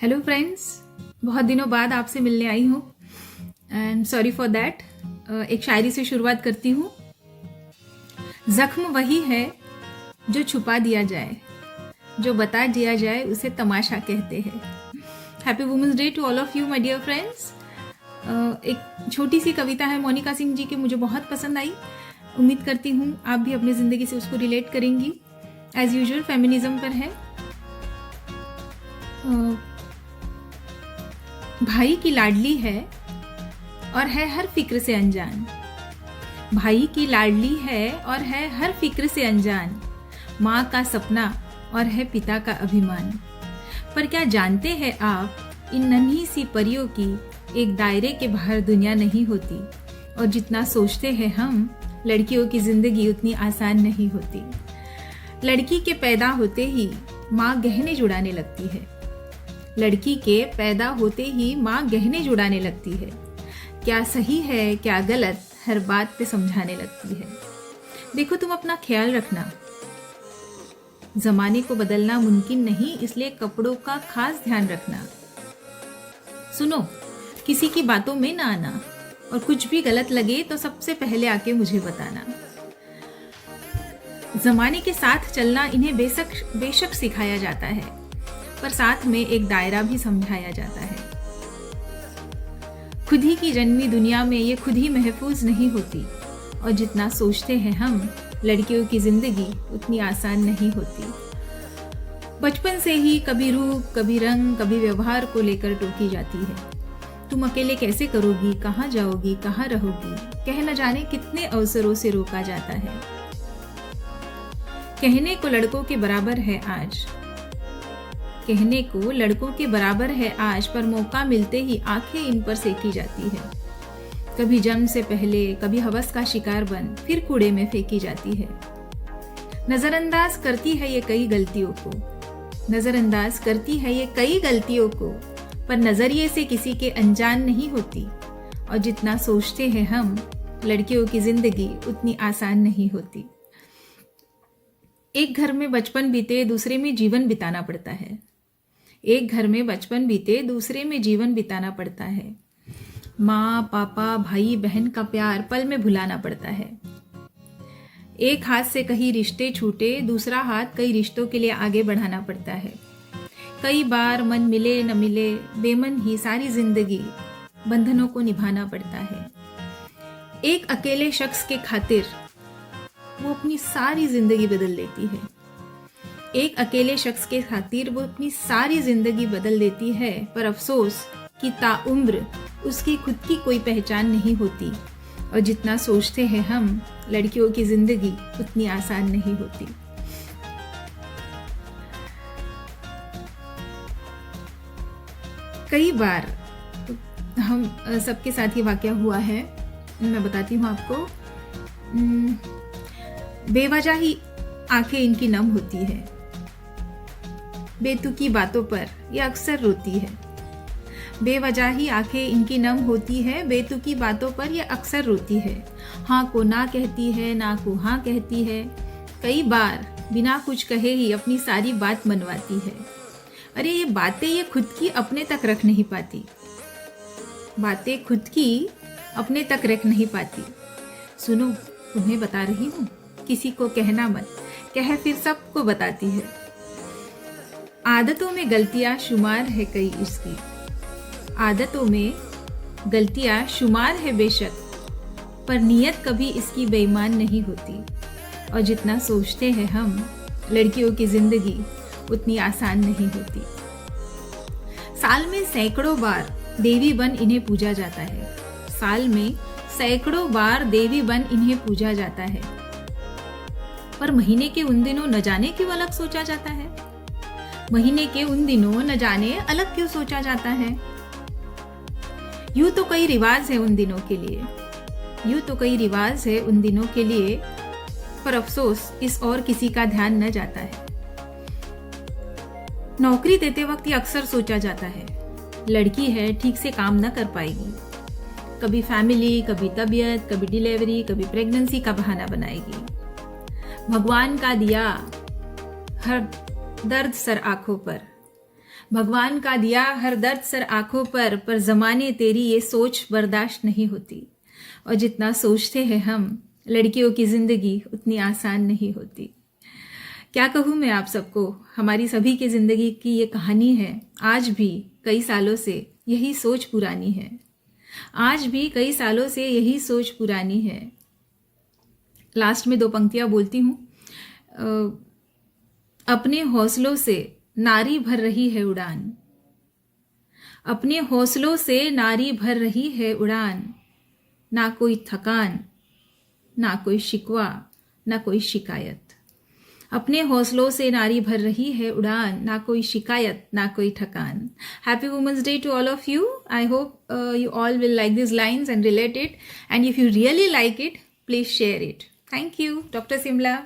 Hello friends, बहुत दिनों बाद आपसे मिलने आई हूँ एंड सॉरी फॉर दैट। एक शायरी से शुरुआत करती हूँ। जख्म वही है जो छुपा दिया जाए, जो बता दिया जाए उसे तमाशा कहते हैं। Happy women's day to all of you my dear friends. एक छोटी सी कविता है मोनिका सिंह जी की, मुझे बहुत पसंद आई। उम्मीद करती हूँ आप भी अपनी ज़िंदगी से उसको रिलेट करेंगी। एज यूजुअल फेमिनिज्म पर है। भाई की लाडली है और है हर फिक्र से अनजान। भाई की लाडली है और है हर फिक्र से अनजान। माँ का सपना और है पिता का अभिमान। पर क्या जानते हैं आप, इन नन्ही सी परियों की एक दायरे के बाहर दुनिया नहीं होती। और जितना सोचते हैं हम, लड़कियों की जिंदगी उतनी आसान नहीं होती। लड़की के पैदा होते ही माँ गहने जुड़ाने लगती है। लड़की के पैदा होते ही माँ गहने जुड़ाने लगती है। क्या सही है क्या गलत, हर बात पे समझाने लगती है। देखो, तुम अपना ख्याल रखना। जमाने को बदलना मुमकिन नहीं, इसलिए कपड़ों का खास ध्यान रखना। सुनो, किसी की बातों में ना आना, और कुछ भी गलत लगे तो सबसे पहले आके मुझे बताना। जमाने के साथ चलना इन्हें बेशक सिखाया जाता है, पर साथ में एक दायरा भी समझाया जाता है। खुद ही की जन्मी दुनिया में ये खुद ही महफूज नहीं होती। और जितना सोचते हैं हम, लड़कियों की जिंदगी उतनी आसान नहीं होती। बचपन से ही कभी रूप, कभी रंग, कभी व्यवहार को लेकर टोकी जाती है। तुम अकेले कैसे करोगी, कहाँ जाओगी, कहाँ रहोगी, कह न जाने कितने अवसरों से रोका जाता है। कहने को लड़कों के बराबर है आज, कहने को लड़कों के बराबर है आज, पर मौका मिलते ही आंखें इन पर सेकी जाती है। कभी जन्म से पहले, कभी हवस का शिकार बन फिर कूड़े में फेंकी जाती है। नजरअंदाज करती है ये कई गलतियों को, नजरअंदाज करती है ये कई गलतियों को, पर नजरिए से किसी के अनजान नहीं होती। और जितना सोचते हैं हम, लड़कियों की जिंदगी उतनी आसान नहीं होती। एक घर में बचपन बीते, दूसरे में जीवन बिताना पड़ता है। एक घर में बचपन बीते, दूसरे में जीवन बिताना पड़ता है। माँ, पापा, भाई, बहन का प्यार पल में भुलाना पड़ता है। एक हाथ से कई रिश्ते छूटे, दूसरा हाथ कई रिश्तों के लिए आगे बढ़ाना पड़ता है। कई बार मन मिले न मिले, बेमन ही सारी जिंदगी बंधनों को निभाना पड़ता है। एक अकेले शख्स के खातिर वो अपनी सारी जिंदगी बदल देती है। एक अकेले शख्स के खातिर वो अपनी सारी जिंदगी बदल देती है, पर अफसोस कि ताउम्र उसकी खुद की कोई पहचान नहीं होती। और जितना सोचते हैं हम, लड़कियों की जिंदगी उतनी आसान नहीं होती। कई बार हम सबके साथ ये वाकया हुआ है, मैं बताती हूँ आपको। बेवजह ही आंखें इनकी नम होती है। बेतुकी बातों पर ये अक्सर रोती है। बेवजह ही आंखें इनकी नम होती है, बेतुकी बातों पर ये अक्सर रोती है। हाँ को ना कहती है, ना को हाँ कहती है। कई बार बिना कुछ कहे ही अपनी सारी बात मनवाती है। अरे ये बातें ये खुद की अपने तक रख नहीं पाती। बातें खुद की अपने तक रख नहीं पाती। सुनो, तुम्हें बता रही हूँ, किसी को कहना मत, कह फिर सबको बताती है। आदतों में गलतियां शुमार है कई इसकी। आदतों में गलतियां शुमार है बेशक, पर नीयत कभी इसकी बेईमान नहीं होती। और जितना सोचते हैं हम, लड़कियों की जिंदगी उतनी आसान नहीं होती। साल में सैकड़ों बार देवी बन इन्हें पूजा जाता है। साल में सैकड़ों बार देवी बन इन्हें पूजा जाता है, पर महीने के उन दिनों न जाने क्यों अलग सोचा जाता है। महीने के उन दिनों न जाने अलग क्यों सोचा जाता है। यूं तो कई रिवाज है उन दिनों के लिए, यूं तो कई रिवाज है उन दिनों के लिए, पर अफसोस इस और किसी का ध्यान न जाता है। नौकरी देते वक्त ये अक्सर सोचा जाता है, लड़की है, ठीक से काम न कर पाएगी। कभी फैमिली, कभी तबीयत, कभी डिलीवरी, कभी प्रेगनेंसी का बहाना बनाएगी। भगवान का दिया हर दर्द सर आंखों पर, भगवान का दिया हर दर्द सर आंखों पर जमाने तेरी ये सोच बर्दाश्त नहीं होती। और जितना सोचते हैं हम, लड़कियों की जिंदगी उतनी आसान नहीं होती। क्या कहूँ मैं आप सबको, हमारी सभी की जिंदगी की ये कहानी है। आज भी कई सालों से यही सोच पुरानी है। आज भी कई सालों से यही सोच पुरानी है। लास्ट में 2 पंक्तियां बोलती हूँ। अपने हौसलों से नारी भर रही है उड़ान, अपने हौसलों से नारी भर रही है उड़ान। ना कोई थकान, ना कोई शिकवा, ना कोई शिकायत। अपने हौसलों से नारी भर रही है उड़ान, ना कोई शिकायत, ना कोई थकान। Happy Women's Day to all of you. I hope you all will like these lines and relate it. And if you really like it, please share it. Thank you, Dr. Simla.